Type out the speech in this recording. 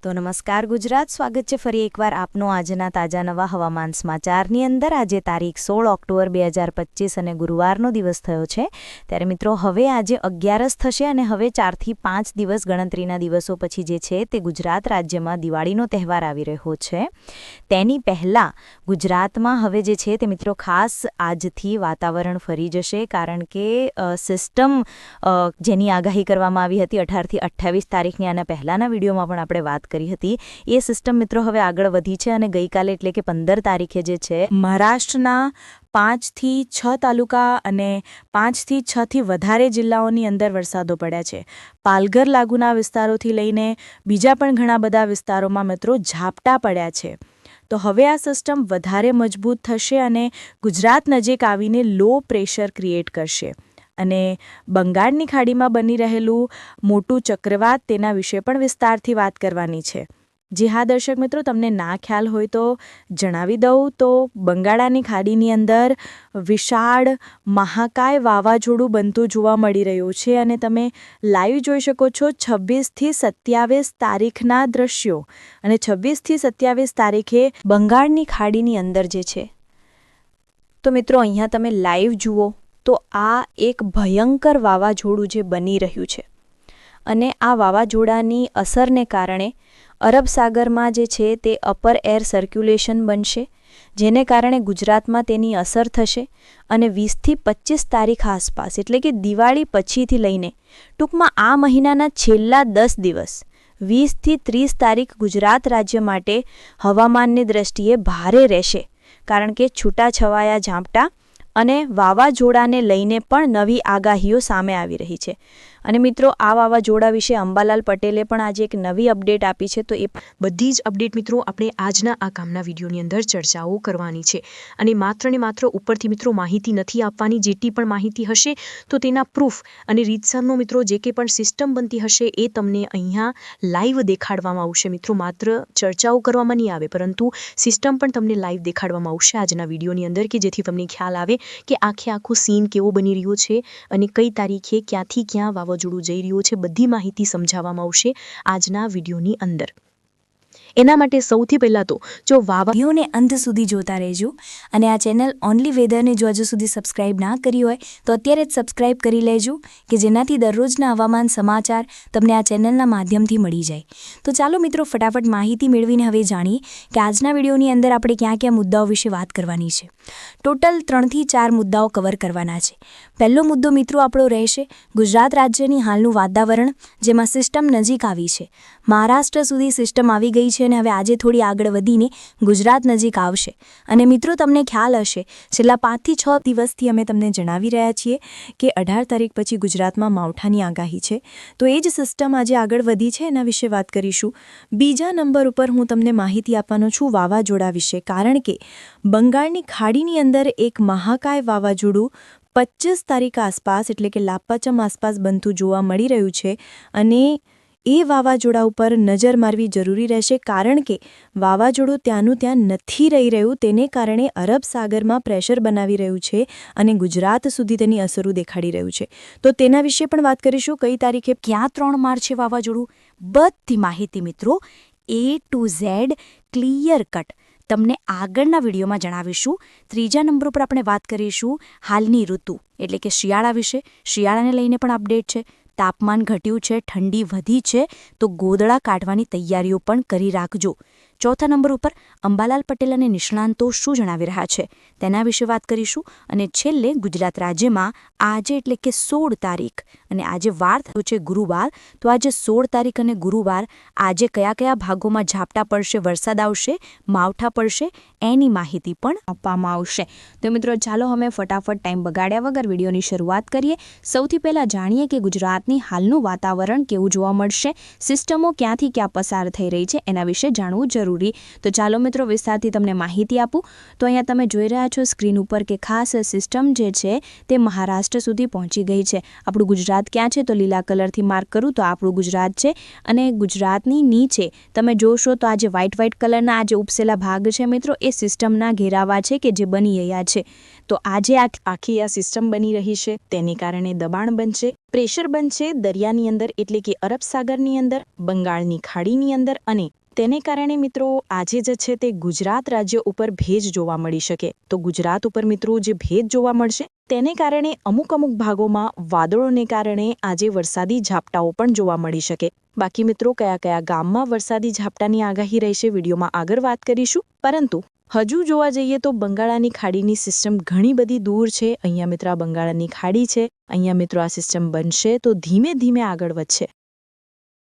તો નમસ્કાર ગુજરાત, સ્વાગત છે ફરી એકવાર આપનો આજના તાજા નવા હવામાન સમાચારની અંદર। આજે તારીખ 16 ઓક્ટોબર 2025 અને ગુરુવારનો દિવસ થયો છે। ત્યારે મિત્રો હવે આજે 11 થશે અને હવે 4 થી 5 દિવસ ગણતરીના દિવસો પછી જે છે તે ગુજરાત રાજ્યમાં દિવાળીનો તહેવાર આવી રહ્યો છે। તેની પહેલાં ગુજરાતમાં હવે જે છે તે મિત્રો ખાસ આજથી વાતાવરણ ફરી જશે, કારણ કે સિસ્ટમ જેની આગાહી કરવામાં આવી હતી 18 થી 28 તારીખની, આના પહેલાંના વિડીયોમાં પણ આપણે વાત કરી હતી, એ સિસ્ટમ મિત્રો હવે આગળ વધી છે અને ગઈકાલે એટલે કે 15 તારીખે જે છે મહારાષ્ટ્રના 5 થી 6 તાલુકા અને 5 થી 6 થી વધારે જિલ્લાઓની અંદર વરસાદો પડ્યા છે। પાલઘર લાગુના વિસ્તારોથી લઈને બીજા પણ ઘણા બધા વિસ્તારોમાં મિત્રો ઝાપટા પડ્યા છે। તો હવે આ સિસ્ટમ વધારે મજબૂત થશે અને ગુજરાત નજીક આવીને લો પ્રેશર ક્રિએટ કરશે અને બંગાળની ખાડીમાં બની રહેલું મોટું ચક્રવાત, તેના વિશે પણ વિસ્તારથી વાત કરવાની છે। જી હા દર્શક મિત્રો, તમને ના ખ્યાલ હોય તો જણાવી દઉં તો બંગાળાની ખાડીની અંદર વિશાળ મહાકાય વાવાઝોડું બનતું જોવા મળી રહ્યું છે અને તમે લાઈવ જોઈ શકો છો 26 થી 27 તારીખના દ્રશ્યો। અને 26 થી 27 તારીખે બંગાળની ખાડીની અંદર જે છે, તો મિત્રો અહીંયા તમે લાઈવ જુઓ તો આ એક ભયંકર વાવાઝોડું જે બની રહ્યું છે અને આ વાવાઝોડાની અસરને કારણે અરબ સાગરમાં જે છે તે અપર એર સર્ક્યુલેશન બનશે, જેને કારણે ગુજરાતમાં તેની અસર થશે અને 20 થી 25 તારીખ આસપાસ એટલે કે દિવાળી પછીથી લઈને ટૂંકમાં આ મહિનાના છેલ્લા 10 દિવસ 20 થી 30 તારીખ ગુજરાત રાજ્ય માટે હવામાનની દ્રષ્ટિએ ભારે રહેશે, કારણ કે છૂટાછવાયા ઝાપટા અને વાવાઝોડાને લઈને પણ નવી આગાહીઓ સામે આવી રહી છે। અને મિત્રો આ વાવાઝોડા વિશે અંબાલાલ પટેલે પણ આજે એક નવી અપડેટ આપી છે, તો એ બધી જ અપડેટ મિત્રો આપણે આજના આ કામના વિડીયોની અંદર ચર્ચાઓ કરવાની છે અને માત્ર ઉપરથી મિત્રો માહિતી નથી આપવાની। જેટલી પણ માહિતી હશે તો તેના પ્રૂફ અને રીતસરનો મિત્રો જે કંઈ પણ સિસ્ટમ બનતી હશે એ તમને અહીંયા લાઈવ દેખાડવામાં આવશે। મિત્રો માત્ર ચર્ચાઓ કરવામાં નહીં આવે, પરંતુ સિસ્ટમ પણ તમને લાઈવ દેખાડવામાં આવશે આજના વિડીયોની અંદર, કે જેથી તમને ખ્યાલ આવે કે આખું સીન કેવો બની રહ્યો છે અને કઈ તારીખે ક્યાંથી ક્યાં વાવાઝોડું જઈ રહ્યું છે, બધી માહિતી સમજાવવામાં આવશે આજના વિડીયોની અંદર। એના માટે સૌથી પહેલાં તો જો વિડીયોને અંત સુધી જોતા રહેજો અને આ ચેનલ ઓનલી વેધરને જો હજુ સુધી સબસ્ક્રાઇબ ના કરી હોય તો અત્યારે જ સબસ્ક્રાઇબ કરી લેજો, કે જેનાથી દરરોજના હવામાન સમાચાર તમને આ ચેનલના માધ્યમથી મળી જાય। તો ચાલો મિત્રો ફટાફટ માહિતી મેળવીને હવે જાણીએ કે આજના વિડીયોની અંદર આપણે ક્યાં ક્યાં મુદ્દાઓ વિશે વાત કરવાની છે। ટોટલ 3 થી 4 મુદ્દાઓ કવર કરવાના છે। પહેલો મુદ્દો મિત્રો આપણો રહેશે ગુજરાત રાજ્યની હાલનું વાતાવરણ, જેમાં સિસ્ટમ નજીક આવી છે। મહારાષ્ટ્ર સુધી સિસ્ટમ આવી ગઈ છે અને હવે આજે થોડી આગળ વધીને ગુજરાત નજીક આવશે। અને મિત્રો તમને ખ્યાલ હશે છેલ્લા 5 થી 6 દિવસથી અમે તમને જણાવી રહ્યા છીએ કે 18 તારીખ પછી ગુજરાતમાં માવઠાની આગાહી છે, તો એ જ સિસ્ટમ આજે આગળ વધી છે, એના વિશે વાત કરીશું। બીજા નંબર ઉપર હું તમને માહિતી આપવાનો છું વાવાઝોડા વિશે, કારણ કે બંગાળની ખાડીની અંદર એક મહાકાય વાવાઝોડું 25 તારીખ આસપાસ એટલે કે લાપાચમ આસપાસ બનતું જોવા મળી રહ્યું છે અને એ વાવાઝોડા ઉપર નજર મારવી જરૂરી રહેશે, કારણ કે વાવાઝોડું ત્યાંનું ત્યાં નથી રહી રહ્યું, તેને કારણે અરબ સાગરમાં પ્રેશર બનાવી રહ્યું છે અને ગુજરાત સુધી તેની અસરો દેખાડી રહ્યું છે। તો તેના વિશે પણ વાત કરીશું, કઈ તારીખે ક્યાં 3 માર્ચે વાવાઝોડું, બધી માહિતી મિત્રો A to Z clear cut તમને આગળના વિડીયોમાં જણાવીશું। ત્રીજા નંબર ઉપર આપણે વાત કરીશું હાલની ઋતુ એટલે કે શિયાળા વિશે। શિયાળાને લઈને પણ અપડેટ છે, તાપમાન ઘટ્યું છે, ઠંડી વધી છે, તો ગોદડા કાઢવાની તૈયારીઓ પણ કરી રાખજો। ચોથા નંબર ઉપર અંબાલાલ પટેલ અને નિષ્ણાંતો શું જણાવી રહ્યા છે તેના વિશે વાત કરીશું। અને છેલ્લે ગુજરાત રાજ્યમાં આજે એટલે કે 16 તારીખ અને આજે વાર થયો છે ગુરુવાર, તો આજે 16 તારીખ અને ગુરુવાર આજે કયા કયા ભાગોમાં ઝાપટા પડશે, વરસાદ આવશે, માવઠા પડશે, એની માહિતી પણ આપવામાં આવશે। તો મિત્રો ચાલો અમે ફટાફટ ટાઈમ બગાડ્યા વગર વિડીયોની શરૂઆત કરીએ। સૌથી પહેલાં જાણીએ કે ગુજરાતની હાલનું વાતાવરણ કેવું જોવા મળશે, સિસ્ટમો ક્યાંથી ક્યાં પસાર થઈ રહી છે એના વિશે જાણવું જરૂરી। તો ચાલો મિત્રો વિસ્તારથી તમને માહિતી આપું। તો અહીંયા તમે જોઈ રહ્યા છો સ્ક્રીન ઉપર કે ખાસ સિસ્ટમ જે છે તે મહારાષ્ટ્ર સુધી પહોંચી ગઈ છે। આપણું ગુજરાત ક્યાં છે તો લીલા કલરથી માર્ક કરું તો આપણું ગુજરાત છે અને ગુજરાતની નીચે તમે જોશો તો આ જે વ્હાઇટ કલરના આ જે ઉપસેલા ભાગ છે મિત્રો, એ સિસ્ટમના ઘેરાવા છે કે જે બની રહ્યા છે। તો આજે આખી આ સિસ્ટમ બની રહી છે, તેને કારણે દબાણ બનશે પ્રેશર બનશે દરિયાની અંદર એટલે કે અરબ સાગરની અંદર, બંગાળની ખાડીની અંદર અને તેને કારણે મિત્રો આજે જે છે તે ગુજરાત રાજ્ય ઉપર ભેજ જોવા મળી શકે. તો ગુજરાત ઉપર મિત્રો જે ભેજ જોવા મળશે તેને કારણે અમુક ભાગોમાં વાદળોને કારણે આજે વરસાદી ઝાપટાઓ પણ જોવા મળી શકે. બાકી મિત્રો કયા કયા ગામમાં વરસાદી ઝાપટાની આગાહી રહેશે વિડીયોમાં આગળ વાત કરીશું. પરંતુ હજુ જોવા જઈએ તો બંગાળાની ખાડીની સિસ્ટમ ઘણી બધી દૂર છે. અહીંયા મિત્રો આ બંગાળાની ખાડી છે. અહીંયા મિત્રો આ સિસ્ટમ બનશે તો ધીમે ધીમે આગળ વધશે